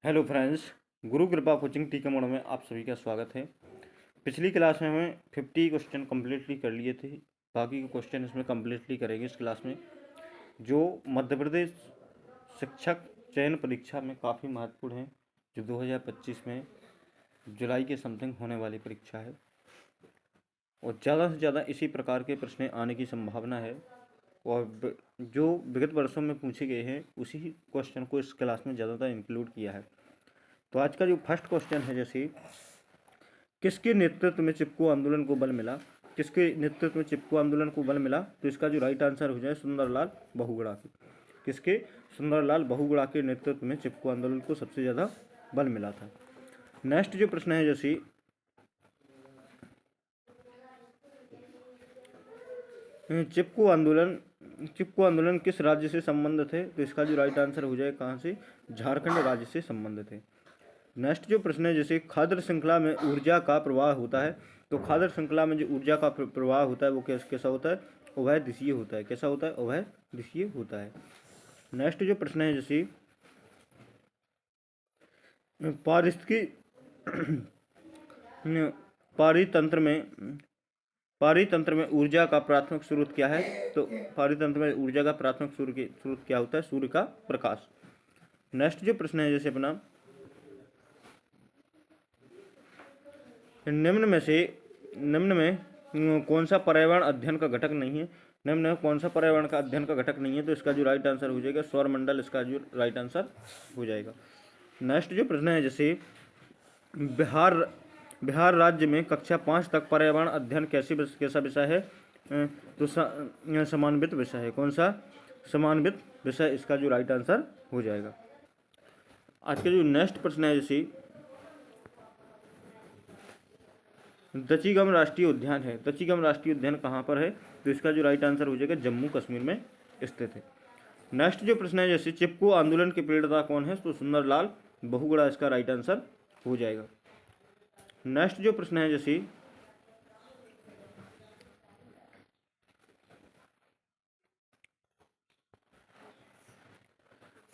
Hello friends, गुरु कृपा coaching T के mode में आप सभी का स्वागत है। पिछली क्लास में हमें 50 क्वेश्चन कम्प्लीटली कर लिए थे। बाकी के क्वेश्चन इसमें कम्प्लीटली करेंगे इस क्लास में, जो मध्य प्रदेश शिक्षक चयन परीक्षा में काफ़ी महत्वपूर्ण है, जो 2025 में जुलाई के समथिंग होने वाली परीक्षा है और ज़्यादा से ज़्यादा इसी प्रकार के प्रश्न आने की संभावना है। और जो विगत वर्षों में पूछे गए हैं उसी क्वेश्चन को इस क्लास में ज़्यादातर इंक्लूड किया है। तो आज का जो फर्स्ट क्वेश्चन है, जैसे किसके नेतृत्व में चिपको आंदोलन को बल मिला। किसके नेतृत्व में चिपको आंदोलन को बल मिला, तो इसका जो राइट आंसर हो जाए सुंदरलाल बहुगुणा के। किसके? सुंदरलाल बहुगुणा के नेतृत्व में चिपको आंदोलन को सबसे ज़्यादा बल मिला था। नेक्स्ट जो प्रश्न है, जैसे चिपको आंदोलन किस राज्य से संबंधित है, तो इसका जो राइट आंसर हो जाए कहाँ से? झारखंड राज्य से संबंधित है। नेक्स्ट जो प्रश्न है, जैसे खाद्य श्रृंखला में ऊर्जा का प्रवाह होता है, तो खाद्य श्रृंखला में जो ऊर्जा का प्रवाह होता है वो कैसा होता है? उभय दिशीय होता है। कैसा होता है? उभय दिशीय होता है। नेक्स्ट जो प्रश्न है, जैसे पारिस्थितिकी पारितंत्र में ऊर्जा का प्राथमिक स्रोत क्या है, तो पारितंत्र में ऊर्जा का प्राथमिक स्रोत क्या होता है? सूर्य का प्रकाश। नेक्स्ट जो प्रश्न है, जैसे अपना निम्न में कौन सा पर्यावरण अध्ययन का घटक नहीं है? निम्न में कौन सा पर्यावरण का अध्ययन का घटक नहीं है, तो इसका जो राइट आंसर हो जाएगा सौरमंडल, इसका जो राइट आंसर हो जाएगा। नेक्स्ट जो प्रश्न है, जैसे बिहार राज्य में कक्षा 5 तक पर्यावरण अध्ययन कैसा विषय है, तो समान्वित विषय है। कौन सा? समान्वित विषय, इसका जो राइट आंसर हो जाएगा। आज का जो नेक्स्ट प्रश्न है, जैसे दचिगम राष्ट्रीय उद्यान है, दचिगम राष्ट्रीय उद्यान कहाँ पर है, तो इसका जो राइट आंसर हो जाएगा जम्मू कश्मीर में स्थित है। नेक्स्ट जो प्रश्न है, जैसे चिपको आंदोलन के प्रेरता कौन है, तो सुंदरलाल बहुगुणा, इसका राइट आंसर हो जाएगा। नेक्स्ट जो प्रश्न है, जैसे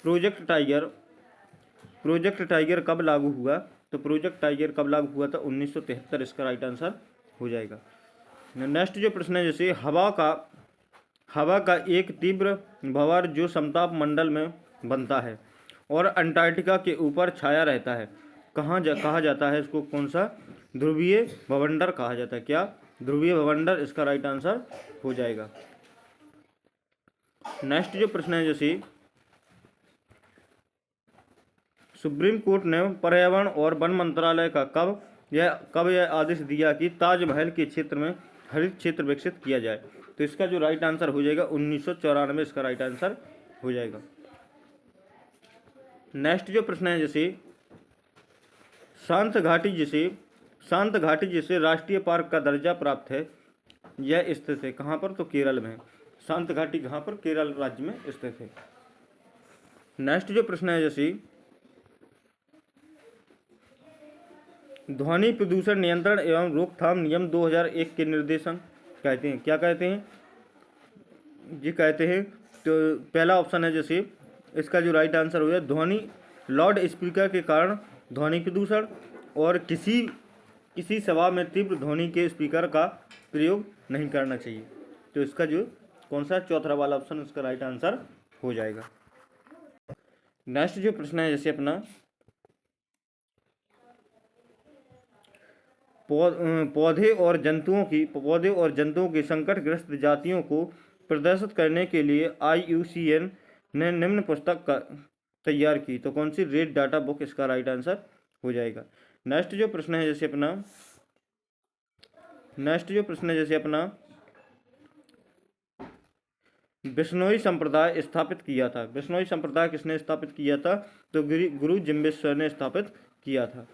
प्रोजेक्ट टाइगर कब लागू हुआ, तो प्रोजेक्ट टाइगर कब लागू हुआ था? 1973, इसका राइट आंसर हो जाएगा। नेक्स्ट जो प्रश्न है, जैसे हवा का एक तीव्र भंवर जो समताप मंडल में बनता है और अंटार्कटिका के ऊपर छाया रहता है, कहा जाता है इसको? कौन सा? ध्रुवीय भवंडर कहा जाता है। क्या? ध्रुवीय भवंडर, इसका राइट आंसर हो जाएगा। नेक्स्ट जो प्रश्न है, जैसे सुप्रीम कोर्ट ने पर्यावरण और वन मंत्रालय का कब यह आदेश दिया कि ताजमहल के क्षेत्र में हरित क्षेत्र विकसित किया जाए, तो इसका जो राइट आंसर हो जाएगा 1994, इसका राइट आंसर हो जाएगा। नेक्स्ट जो प्रश्न है, जैसे शांत घाटी जिसे राष्ट्रीय पार्क का दर्जा प्राप्त है, यह स्थित है कहाँ पर, तो केरल में। शांत घाटी कहाँ पर? केरल राज्य में स्थित है। नेक्स्ट जो प्रश्न है, जैसे ध्वनि प्रदूषण नियंत्रण एवं रोकथाम नियम 2001 के निर्देशन कहते हैं, क्या कहते हैं? ये कहते हैं, तो पहला ऑप्शन है, जैसे इसका जो राइट आंसर हो जाए ध्वनि लाउड स्पीकर के कारण ध्वनि प्रदूषण, और किसी सभा में तीव्र ध्वनि के स्पीकर का प्रयोग नहीं करना चाहिए, तो इसका जो कौन सा? चौथा वाला ऑप्शन, इसका राइट आंसर हो जाएगा। नेक्स्ट जो प्रश्न है, जैसे अपना पौधे और जंतुओं की संकटग्रस्त जातियों को प्रदर्शित करने के लिए IUCN ने निम्न पुस्तक तैयार की, तो कौन सी? रेड डाटा बुक, इसका राइट आंसर हो जाएगा। नेक्स्ट जो प्रश्न है, जैसे अपना बिश्नोई संप्रदाय स्थापित किया था। बिश्नोई संप्रदाय किसने स्थापित किया था, तो गुरु जिम्बेश्वर ने स्थापित किया था।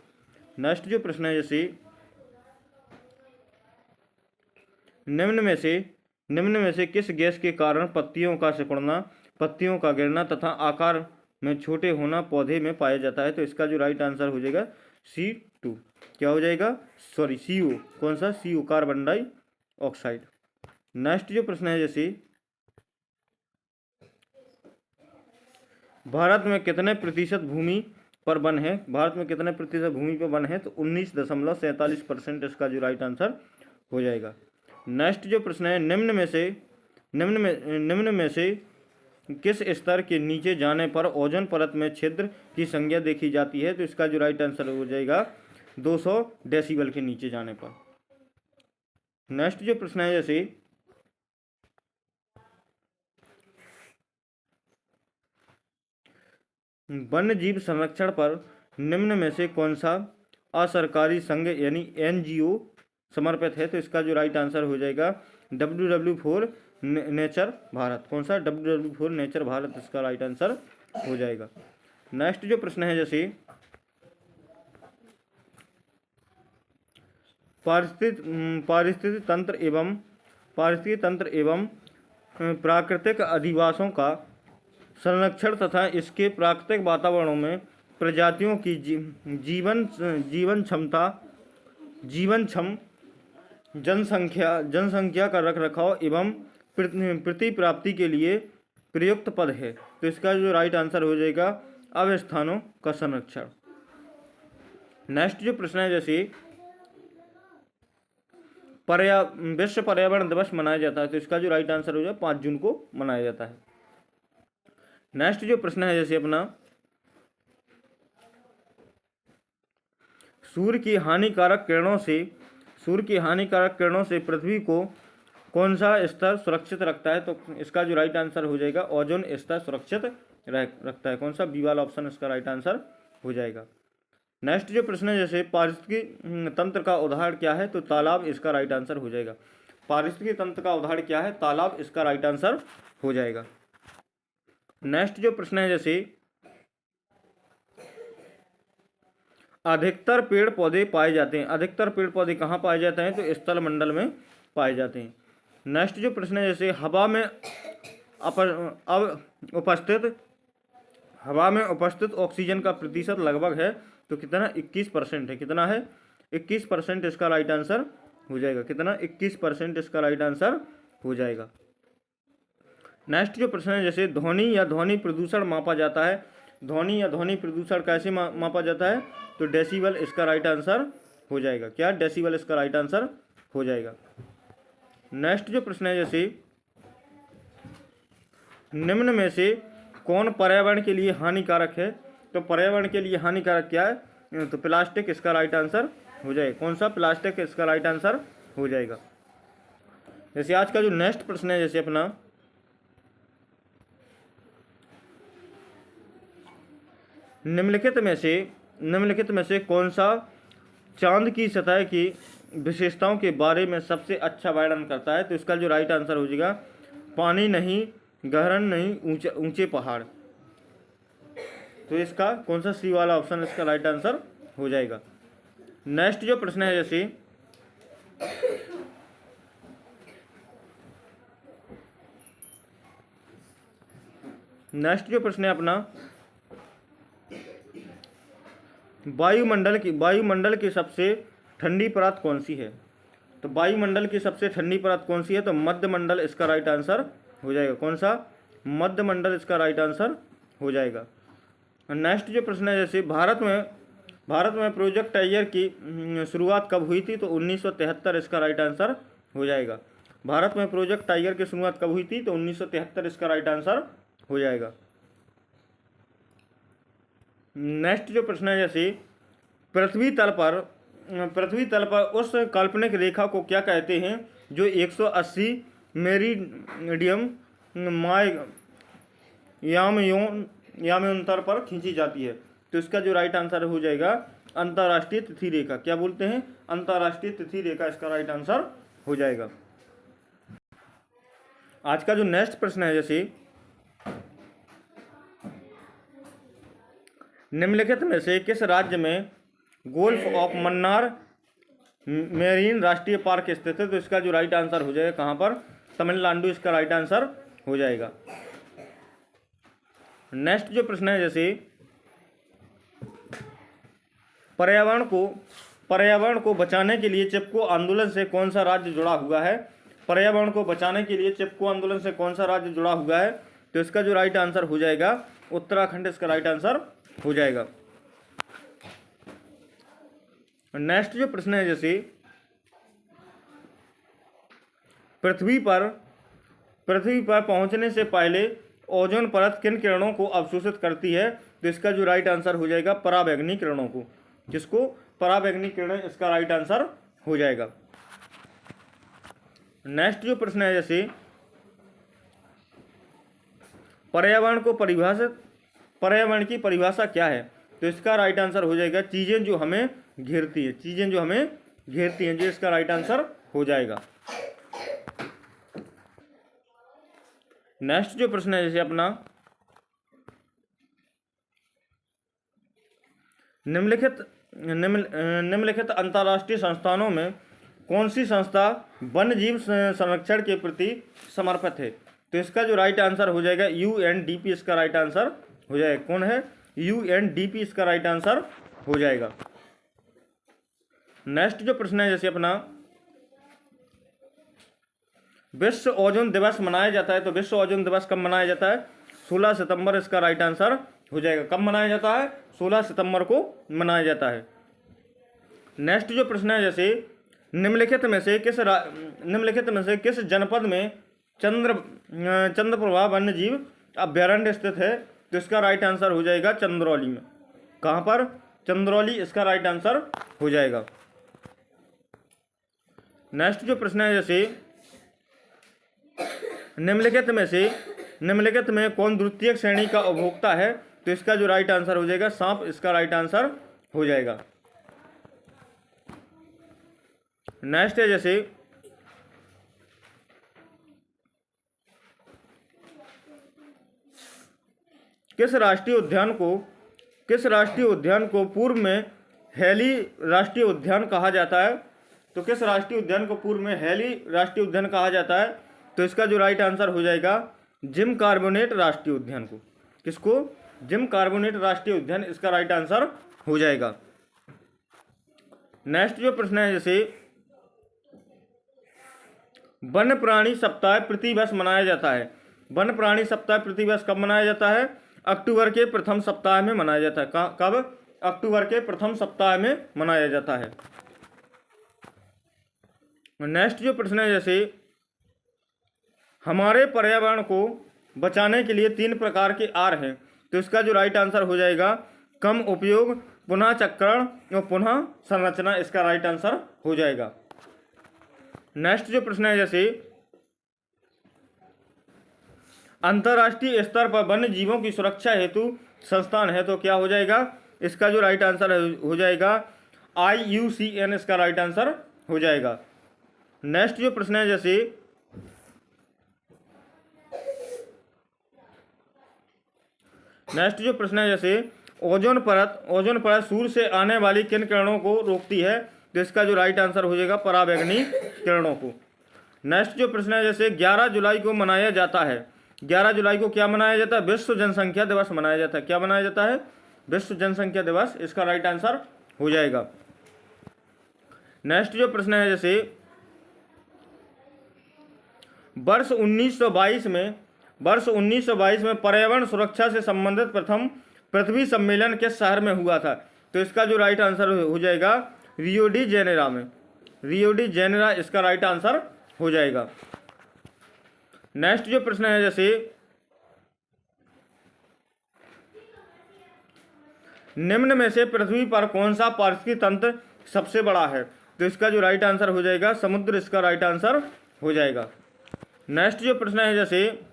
नेक्स्ट जो प्रश्न है, जैसे निम्न में से किस गैस के कारण पत्तियों का सिकुड़ना, पत्तियों का गिरना तथा आकार में छोटे होना पौधे में पाया जाता है, तो इसका जो राइट आंसर हो जाएगा C2। क्या हो जाएगा? Sorry, CO। कौन सा? CO, carbon dioxide. नेक्स्ट जो प्रश्न है, जैसे भारत में कितने प्रतिशत भूमि पर वन है, भारत में कितने प्रतिशत भूमि पर वन है, तो 19.47% इसका जो राइट आंसर हो जाएगा। नेक्स्ट जो प्रश्न है, निम्न में से किस स्तर के नीचे जाने पर ओजोन परत में छिद्र की संख्या देखी जाती है, तो इसका जो राइट आंसर हो जाएगा 200 डेसिबल के नीचे जाने पर। नेक्स्ट जो प्रश्न है, जैसे वन्य जीव संरक्षण पर निम्न में से कौन सा असरकारी संघ यानी NGO समर्पित है, तो इसका जो राइट आंसर हो जाएगा WW4 नेचर भारत। कौन सा? WW4 नेचर भारत इसका राइट आंसर हो जाएगा। नेक्स्ट जो प्रश्न है, जैसे पारिस्थितिक तंत्र एवं प्राकृतिक अधिवासों का संरक्षण तथा इसके प्राकृतिक वातावरणों में प्रजातियों की जीवनक्षम जनसंख्या का रखरखाव एवं प्रतिप्राप्ति के लिए प्रयुक्त पद है, तो इसका जो राइट आंसर हो जाएगा अवस्थानों का संरक्षण। नेक्स्ट जो प्रश्न है, जैसे विश्व पर्यावरण दिवस मनाया जाता है, तो इसका जो राइट आंसर हो जाएगा 5 जून को मनाया जाता है। नेक्स्ट जो प्रश्न है, जैसे अपना सूर्य की हानिकारक किरणों से पृथ्वी को कौन सा स्तर सुरक्षित रखता है, तो इसका जो राइट आंसर हो जाएगा ओजोन स्तर सुरक्षित रखता है। कौन सा? बी वाला ऑप्शन इसका राइट आंसर हो जाएगा। नेक्स्ट जो प्रश्न है, जैसे पारिस्थितिकी तंत्र का उदाहरण क्या है, तो तालाब इसका राइट आंसर हो जाएगा। पारिस्थितिकी तंत्र का उदाहरण क्या है? तालाब इसका राइट आंसर हो जाएगा। नेक्स्ट जो प्रश्न है, जैसे अधिकतर पेड़ पौधे पाए जाते हैं, अधिकतर पेड़ पौधे कहाँ पाए जाते हैं, तो स्थल मंडल में पाए जाते हैं। नेक्स्ट जो प्रश्न है, जैसे हवा में उपस्थित ऑक्सीजन का प्रतिशत लगभग है, तो कितना? 21% है। कितना है? 21% इसका राइट आंसर हो जाएगा। कितना? 21% इसका राइट आंसर हो जाएगा। नेक्स्ट जो प्रश्न है, जैसे ध्वनि या ध्वनि प्रदूषण मापा जाता है, ध्वनि या ध्वनि प्रदूषण कैसे मापा जाता है, तो डेसिबल इसका राइट आंसर हो जाएगा। क्या? डेसिबल इसका राइट आंसर हो जाएगा। नेक्स्ट जो प्रश्न है, जैसे निम्न में से कौन पर्यावरण के लिए हानिकारक है, तो पर्यावरण के लिए हानिकारक क्या है, तो प्लास्टिक इसका राइट आंसर हो जाएगा। कौन सा? प्लास्टिक इसका राइट आंसर हो जाएगा। जैसे आज का जो नेक्स्ट प्रश्न है, जैसे अपना निम्नलिखित में से कौन सा चांद की सतह की विशेषताओं के बारे में सबसे अच्छा वर्णन करता है, तो इसका जो राइट आंसर हो जाएगा पानी नहीं, गहराई नहीं, ऊंचे पहाड़। तो इसका कौन सा? सी वाला ऑप्शन इसका राइट आंसर हो जाएगा। नेक्स्ट जो प्रश्न है, जैसे नेक्स्ट जो प्रश्न है अपना वायुमंडल की सबसे ठंडी परत कौन सी है, तो वायुमंडल की सबसे ठंडी परत कौन सी है, तो मध्य मंडल इसका राइट आंसर हो जाएगा। कौन सा? मध्य मंडल इसका राइट आंसर हो जाएगा। नेक्स्ट जो प्रश्न है, जैसे भारत में प्रोजेक्ट टाइगर की शुरुआत कब हुई थी, तो 1973 इसका राइट आंसर हो जाएगा। भारत में प्रोजेक्ट टाइगर की शुरुआत कब हुई थी, तो 1973 इसका राइट आंसर हो जाएगा। नेक्स्ट जो प्रश्न है, जैसे पृथ्वी तल पर उस काल्पनिक रेखा को क्या कहते हैं जो 180 मेरिडियम यामांतर पर खींची जाती है, तो इसका जो राइट आंसर हो जाएगा अंतर्राष्ट्रीय तिथि रेखा। क्या बोलते हैं? अंतर्राष्ट्रीय तिथि रेखा इसका राइट आंसर हो जाएगा। आज का जो नेक्स्ट प्रश्न है, जैसे निम्नलिखित में से किस राज्य में गोल्फ ऑफ मन्नार मेरीन राष्ट्रीय पार्क स्थित है, तो इसका जो राइट आंसर हो जाएगा कहाँ पर? तमिलनाडु इसका राइट आंसर हो जाएगा। नेक्स्ट जो प्रश्न है, जैसे पर्यावरण को बचाने के लिए चिपको आंदोलन से कौन सा राज्य जुड़ा हुआ है, पर्यावरण को बचाने के लिए चिपको आंदोलन से कौन सा राज्य जुड़ा हुआ है, तो इसका जो राइट आंसर हो जाएगा उत्तराखंड इसका राइट आंसर हो जाएगा। नेक्स्ट जो प्रश्न है, जैसे पृथ्वी पर पहुंचने से पहले ओजोन परत किन किरणों को अवशोषित करती है? तो इसका जो राइट आंसर हो जाएगा पराबैंगनी किरणों को। किसको? पराबैंगनी किरणें इसका राइट आंसर हो जाएगा। नेक्स्ट जो प्रश्न है, जैसे पर्यावरण की परिभाषा क्या है? तो इसका राइट आंसर हो जाएगा चीजें जो हमें घेरती है, चीजें जो हमें घेरती हैं, जो इसका राइट आंसर हो जाएगा। नेक्स्ट जो प्रश्न है, जैसे अपना निम्नलिखित अंतर्राष्ट्रीय संस्थानों में कौन सी संस्था वन्य जीव संरक्षण के प्रति समर्पित है? तो इसका जो राइट आंसर हो जाएगा UNDP इसका राइट आंसर हो जाएगा। कौन है? UNDP इसका राइट आंसर हो जाएगा। नेक्स्ट जो प्रश्न है, जैसे अपना विश्व ओजोन दिवस मनाया जाता है, तो विश्व ओजोन दिवस कब मनाया जाता है? 16 सितंबर इसका राइट आंसर हो जाएगा। कब मनाया जाता है? 16 सितंबर को मनाया जाता है। नेक्स्ट जो प्रश्न है, जैसे निम्नलिखित में से किस जनपद में चंद्रप्रभा वन्य जीव अभ्यारण्य स्थित है? तो इसका राइट आंसर हो जाएगा चंद्रौली में। कहाँ पर? चंद्रौली इसका राइट आंसर हो जाएगा। नेक्स्ट जो प्रश्न है, जैसे निम्नलिखित में कौन द्वितीय श्रेणी का उपभोक्ता है? तो इसका जो राइट आंसर हो जाएगा सांप इसका राइट आंसर हो जाएगा। नेक्स्ट है, जैसे किस राष्ट्रीय उद्यान को पूर्व में हेली राष्ट्रीय उद्यान कहा जाता है? तो किस राष्ट्रीय उद्यान को पूर्व में हेली राष्ट्रीय उद्यान कहा जाता है? तो इसका जो राइट आंसर हो जाएगा जिम कार्बोनेट राष्ट्रीय उद्यान को। किसको? जिम कार्बोनेट राष्ट्रीय उद्यान इसका राइट आंसर हो जाएगा। नेक्स्ट जो प्रश्न है, जैसे वन्य प्राणी सप्ताह प्रतिवर्ष मनाया जाता है। वन्य प्राणी सप्ताह प्रतिवर्ष कब मनाया जाता है? अक्टूबर के प्रथम सप्ताह में मनाया जाता है। कब? अक्टूबर के प्रथम सप्ताह में मनाया जाता है। नेक्स्ट जो प्रश्न है, जैसे हमारे पर्यावरण को बचाने के लिए 3 प्रकार के आर हैं। तो इसका जो राइट आंसर हो जाएगा कम उपयोग, पुनः चक्रण और पुनः संरचना इसका राइट आंसर हो जाएगा। नेक्स्ट जो प्रश्न है, जैसे अंतर्राष्ट्रीय स्तर पर वन्य जीवों की सुरक्षा हेतु संस्थान है, तो क्या हो जाएगा? इसका जो राइट आंसर हो जाएगा IUCN इसका राइट आंसर हो जाएगा। नेक्स्ट जो प्रश्न है, जैसे ओजोन परत सूर्य से आने वाली किन किरणों को रोकती है? तो इसका जो राइट आंसर हो जाएगा पराबैंगनी किरणों को। नेक्स्ट जो प्रश्न है, जैसे 11 जुलाई को मनाया जाता है। 11 जुलाई को क्या मनाया जाता है? विश्व जनसंख्या दिवस मनाया जाता है। क्या मनाया जाता है? विश्व जनसंख्या दिवस इसका राइट आंसर हो जाएगा। नेक्स्ट जो प्रश्न है, जैसे वर्ष 1922 में पर्यावरण सुरक्षा से संबंधित प्रथम पृथ्वी सम्मेलन किस शहर में हुआ था? तो इसका जो राइट आंसर हो जाएगा रियो डी जेनेरा इसका राइट आंसर हो जाएगा। नेक्स्ट जो प्रश्न है, जैसे निम्न में से पृथ्वी पर कौन सा पारिस्थितिकी तंत्र सबसे बड़ा है? तो इसका जो राइट आंसर हो जाएगा समुद्र इसका राइट आंसर हो जाएगा। नेक्स्ट जो प्रश्न है, जैसे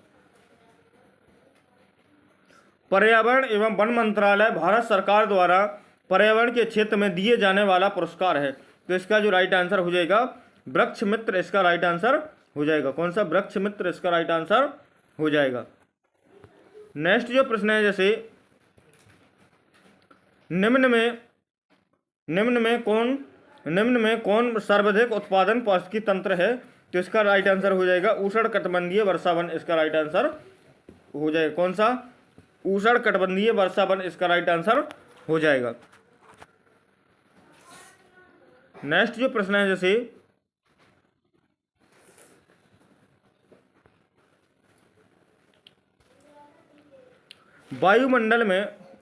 पर्यावरण एवं वन मंत्रालय भारत सरकार द्वारा पर्यावरण के क्षेत्र में दिए जाने वाला पुरस्कार है। तो इसका जो राइट आंसर हो जाएगा वृक्ष मित्र इसका राइट आंसर हो जाएगा। कौन सा? वृक्ष मित्र इसका राइट आंसर हो जाएगा। नेक्स्ट जो प्रश्न है, जैसे निम्न में कौन सर्वाधिक उत्पादन पारिस्थितिकी तंत्र है? तो इसका राइट आंसर हो जाएगा उष्णकटिबंधीय वर्षावन इसका राइट आंसर हो जाएगा। कौन सा? उष्णकटिबंधीय वर्षावन इसका राइट आंसर हो जाएगा। नेक्स्ट जो प्रश्न है, जैसे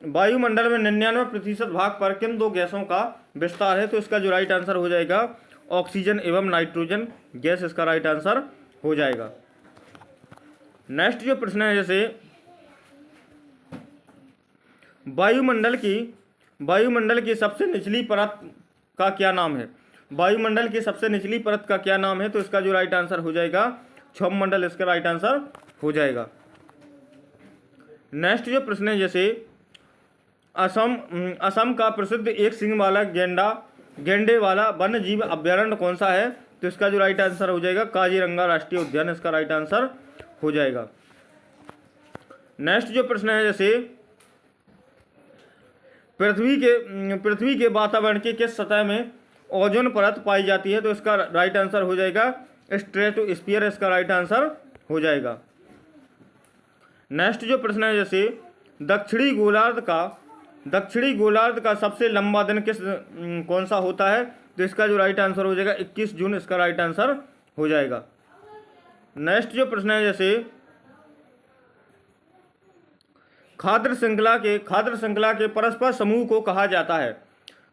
वायुमंडल में 99% भाग पर किन दो गैसों का विस्तार है? तो इसका जो राइट आंसर हो जाएगा ऑक्सीजन एवं नाइट्रोजन गैस इसका राइट आंसर हो जाएगा। नेक्स्ट जो प्रश्न है, जैसे वायुमंडल की सबसे निचली परत का क्या नाम है? वायुमंडल की सबसे निचली परत का क्या नाम है? तो इसका जो राइट आंसर हो जाएगा क्षौममंडल इसका राइट आंसर हो जाएगा। नेक्स्ट जो प्रश्न है, जैसे असम का प्रसिद्ध एक सींग वाला गेंडे वाला वन्य जीव अभ्यारण्य कौन सा है? तो इसका जो राइट आंसर हो जाएगा काजीरंगा राष्ट्रीय उद्यान इसका राइट आंसर हो जाएगा। नेक्स्ट जो प्रश्न है, जैसे पृथ्वी के वातावरण की किस सतह में ओजोन परत पाई जाती है? तो इसका राइट आंसर हो जाएगा स्ट्रेटोस्फीयर इसका राइट आंसर हो जाएगा। नेक्स्ट जो प्रश्न है, जैसे दक्षिणी गोलार्ध का सबसे लंबा दिन कौन सा होता है? तो इसका जो राइट आंसर हो जाएगा 21 जून इसका राइट आंसर हो जाएगा। नेक्स्ट जो प्रश्न है, जैसे खाद्य श्रृंखला के परस्पर समूह को कहा जाता है?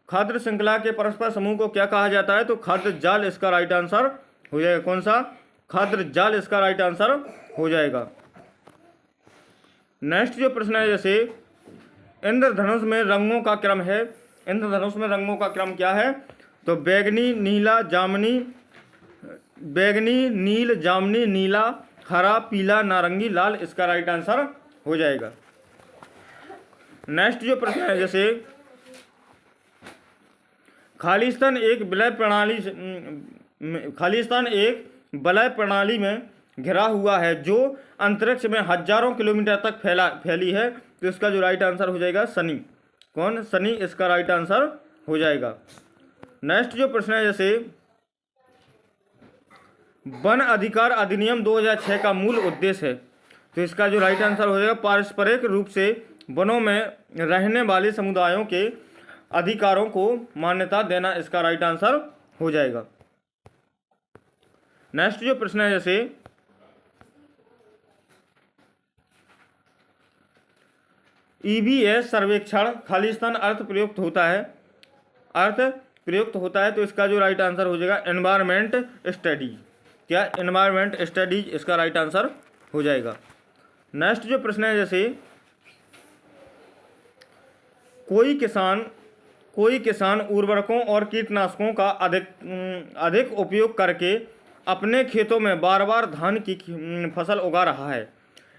खाद्य श्रृंखला के परस्पर समूह को क्या कहा जाता है? तो खाद्य जाल इसका राइट आंसर हो जाएगा। कौन सा? खाद्य जाल इसका राइट आंसर हो जाएगा। नेक्स्ट जो प्रश्न है, जैसे इंद्रधनुष में रंगों का क्रम है, इंद्रधनुष में रंगों का क्रम क्या है? तो बैगनी, नील, जामनी, नीला, हरा, पीला, नारंगी, लाल इसका राइट आंसर हो जाएगा। नेक्स्ट जो प्रश्न है, जैसे खालिस्तान एक वलय प्रणाली में घिरा हुआ है जो अंतरिक्ष में हजारों किलोमीटर तक फैली है। तो इसका जो राइट आंसर हो जाएगा शनि। कौन? शनि इसका राइट आंसर हो जाएगा। नेक्स्ट जो प्रश्न है, जैसे वन अधिकार अधिनियम 2006 का मूल उद्देश्य है? तो इसका जो राइट आंसर हो जाएगा पारस्परिक रूप से वनों में रहने वाले समुदायों के अधिकारों को मान्यता देना इसका राइट आंसर हो जाएगा। नेक्स्ट जो प्रश्न है, जैसे EBS सर्वेक्षण खालिस्तान अर्थ प्रयुक्त होता है तो इसका जो राइट आंसर हो जाएगा एनवायरमेंट स्टडीज। क्या? एनवायरमेंट स्टडीज इसका राइट आंसर हो जाएगा। नेक्स्ट जो प्रश्न है, जैसे कोई किसान उर्वरकों और कीटनाशकों का अधिक उपयोग करके अपने खेतों में बार बार धान की फसल उगा रहा है।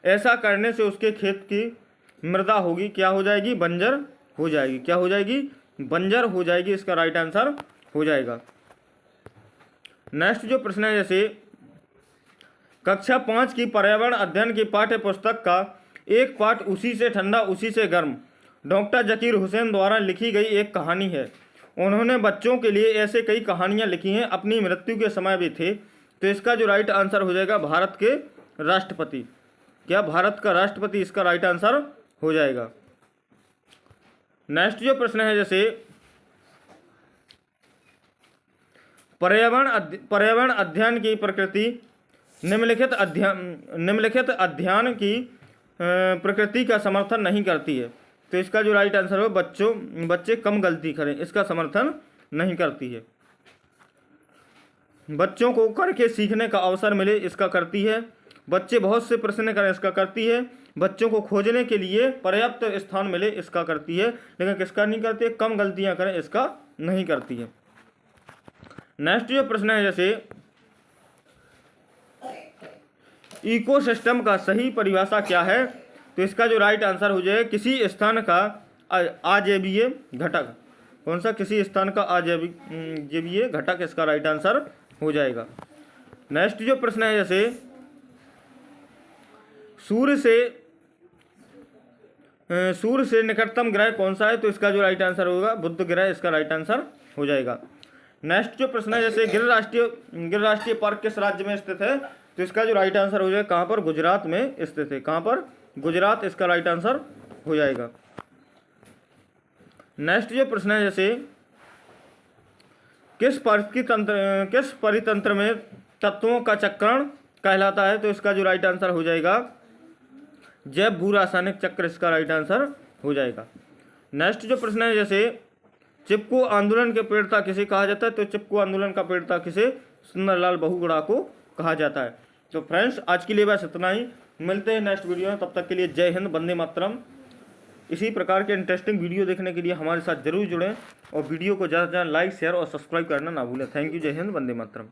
ऐसा करने से उसके खेत की मृदा होगी क्या हो जाएगी? बंजर हो जाएगी। क्या हो जाएगी? बंजर हो जाएगी इसका राइट आंसर हो जाएगा। नेक्स्ट जो प्रश्न है, जैसे कक्षा 5 की पर्यावरण अध्ययन की पाठ्य पुस्तक का एक पाठ उसी से ठंडा उसी से गर्म डॉक्टर जकीर हुसैन द्वारा लिखी गई एक कहानी है। उन्होंने बच्चों के लिए ऐसे कई कहानियां लिखी हैं, अपनी मृत्यु के समय भी थे। तो इसका जो राइट आंसर हो जाएगा भारत के राष्ट्रपति। क्या? भारत का राष्ट्रपति इसका राइट आंसर हो जाएगा। नेक्स्ट जो प्रश्न है, जैसे पर्यावरण अध्ययन की प्रकृति निम्नलिखित अध्ययन की प्रकृति का समर्थन नहीं करती है। तो इसका जो राइट आंसर हो बच्चे कम गलती करें इसका समर्थन नहीं करती है। बच्चों को करके सीखने का अवसर मिले इसका करती है। बच्चे बहुत से प्रश्न करें इसका करती है। बच्चों को खोजने के लिए पर्याप्त स्थान मिले इसका करती है। लेकिन किसका नहीं करती है? कम गलतियां करें इसका नहीं करती है। नेक्स्ट जो प्रश्न है, जैसे इकोसिस्टम का सही परिभाषा क्या है? तो इसका जो राइट आंसर हो जाएगा किसी स्थान का अजैवीय घटक। कौन सा? किसी स्थान का अजैवीय घटक इसका राइट आंसर हो जाएगा। नेक्स्ट जो प्रश्न है, जैसे सूर्य से निकटतम ग्रह कौन सा है? तो इसका जो राइट आंसर होगा बुध ग्रह इसका राइट आंसर हो जाएगा। नेक्स्ट जो प्रश्न है, जैसे गिर राष्ट्रीय पार्क किस राज्य में स्थित है? तो इसका जो राइट आंसर हो जाएगा कहाँ पर? गुजरात में स्थित है। कहाँ पर? गुजरात इसका राइट आंसर हो जाएगा। नेक्स्ट जो प्रश्न है, जैसे किस परितंत्र में तत्वों का चक्रण कहलाता है? तो इसका जो राइट आंसर हो जाएगा जैव भू रासायनिक चक्र इसका राइट आंसर हो जाएगा। नेक्स्ट जो प्रश्न है, जैसे चिपको आंदोलन के प्रेरता किसे कहा जाता है, तो चिपको आंदोलन का प्रेरता किसे सुंदरलाल बहुगुणा को कहा जाता है। तो फ्रेंड्स आज के लिए बस इतना ही, मिलते हैं नेक्स्ट वीडियो में, तब तक के लिए जय हिंद, वंदे मातरम। इसी प्रकार के इंटरेस्टिंग वीडियो देखने के लिए हमारे साथ जरूर जुड़ें और वीडियो को ज़्यादा से ज़्यादा लाइक, शेयर और सब्सक्राइब करना ना भूलें। थैंक यू, जय हिंद, वंदे मातरम।